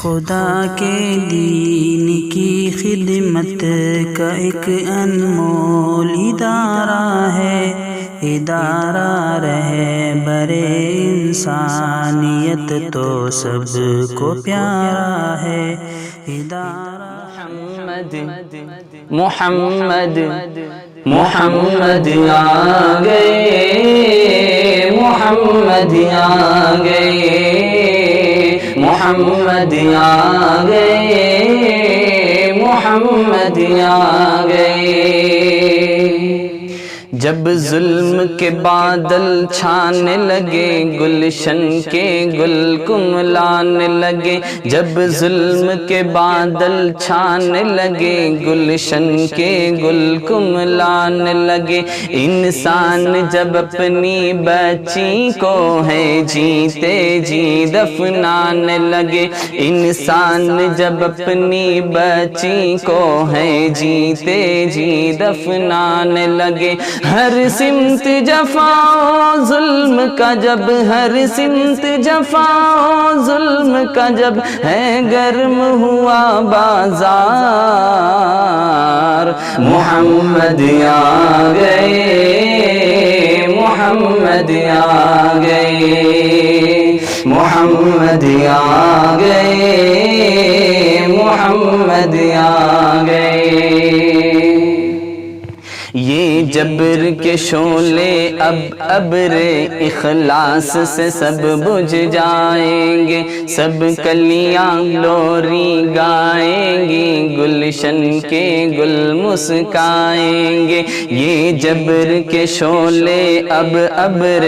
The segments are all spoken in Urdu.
خدا کے دین کی خدمت کا ایک انمول ادارہ ہے، ادارہ رہبر انسانیت تو سب کو پیارا ہے، ادارہ محمد آ گئے، محمد آ گئے، محمد آ گئے، محمد آ گئے۔ جب ظلم کے بادل چھانے لگے، گلشن کے گل کملانے لگے، جب ظلم کے بادل چھانے لگے، گلشن کے گل کملانے لگے، انسان جب اپنی بچی کو ہے جیتے جی دفنانے لگے، انسان جب اپنی بچی کو ہے جیتے جی دفنانے لگے، ہر سمت جفا و ظلم کا جب، ہر سمت جفا و ظلم کا جب ہے گرم ہوا بازار، محمد آ گئے، محمد آ گئے، محمد آ گئے، محمد آ گئے۔ یہ جبر کے شعلے اب ابر اخلاص سے سب بجھ جائیں گے، سب کلیاں لوری گائیں گی، گلشن کے گل مسکائیں گے، یہ جبر کے شعلے اب ابر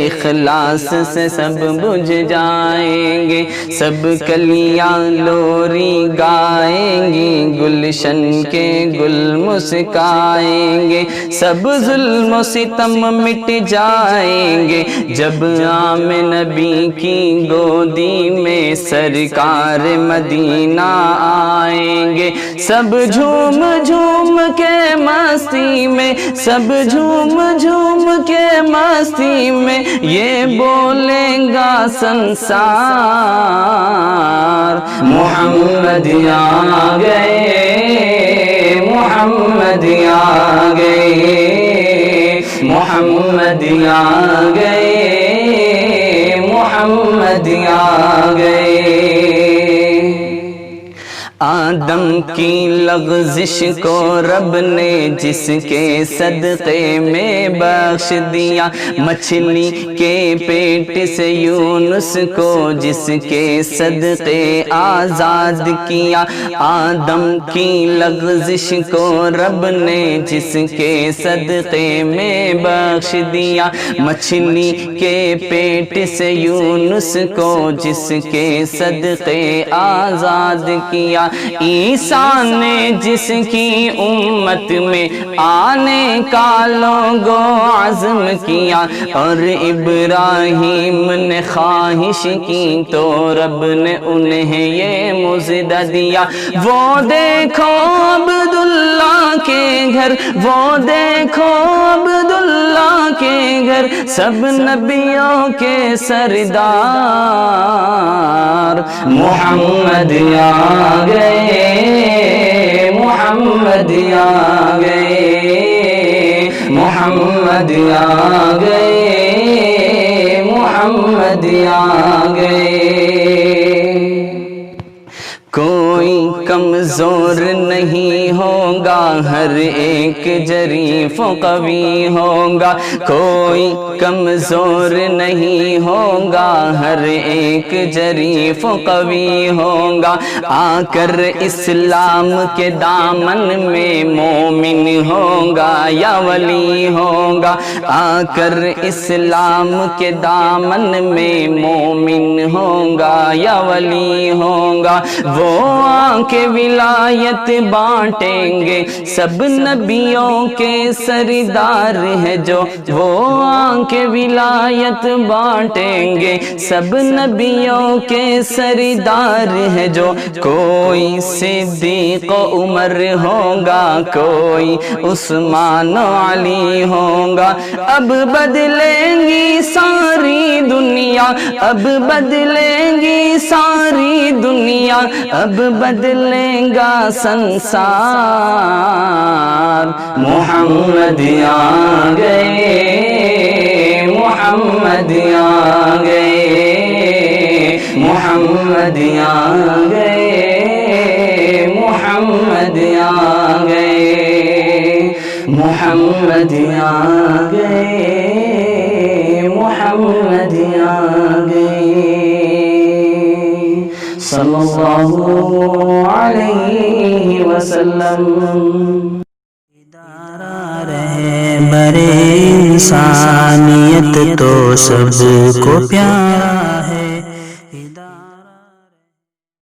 اخلاص سے سب بجھ جائیں گے، سب کلیاں لوری گائیں گی، گلشن کے گل مسکائیں گے، سب ظلم و ستم مٹ جائیں گے، جب عام نبی کی گودی میں سرکار مدینہ آئیں گے، سب جھوم جھوم کے مستی میں، سب جھوم جھوم کے مستی میں یہ بولیں گا سنسار، محمد آ گئے، محمد آ گئے، محمد آ گئے، محمد آ گئے۔ آدم کی لغزش کو رب نے جس کے صدقے میں بخش دیا، مچھلی کے پیٹ سے یونس کو جس کے صدقے آزاد کیا، آدم کی لغزش کو رب نے جس کے صدقے میں بخش دیا، مچھلی کے پیٹ سے یونس کو جس کے صدقے آزاد کیا، عیسیٰ نے جس کی امت میں آنے کا لوگو عزم کیا، اور ابراہیم نے خواہش کی تو رب نے انہیں یہ مژدہ دیا، وہ دیکھو عبداللہ کے گھر، وہ دیکھو عبداللہ کے گھر، سب نبیوں کے سردار، محمد آ گئے، محمد آ گئے، محمد آ گئے، محمد آ گئے۔ کوئی کمزور نہیں ہوگا، ہر ایک جریف و قوی ہوگا، کوئی کمزور نہیں ہوگا، ہر ایک جریف و قوی ہوگا، آ کر اسلام کے دامن میں مومن ہوگا یا ولی ہوگا، آ کر اسلام کے دامن میں مومن ہوگا یا ولی ہوگا، وہ آ کے ولایت بانٹیں گے، سب نبیوں کے سردار ہے جو، وہ آ کے ولایت بانٹیں گے، سب نبیوں کے سردار ہے جو، کوئی صدیق و عمر ہوگا، کوئی عثمان و علی ہوگا، اب بدلیں گی ساری دنیا، اب بدلیں گی ساری دنیا، دنیا اب بدلے گا سنسار محمد آ گئے محمد آ گئے محمد آ گئے محمد آ گئے محمد آ گئے محمد آ گئے صلی اللہ علیہ وسلم برے انسانیت تو سب کو پیارا ہے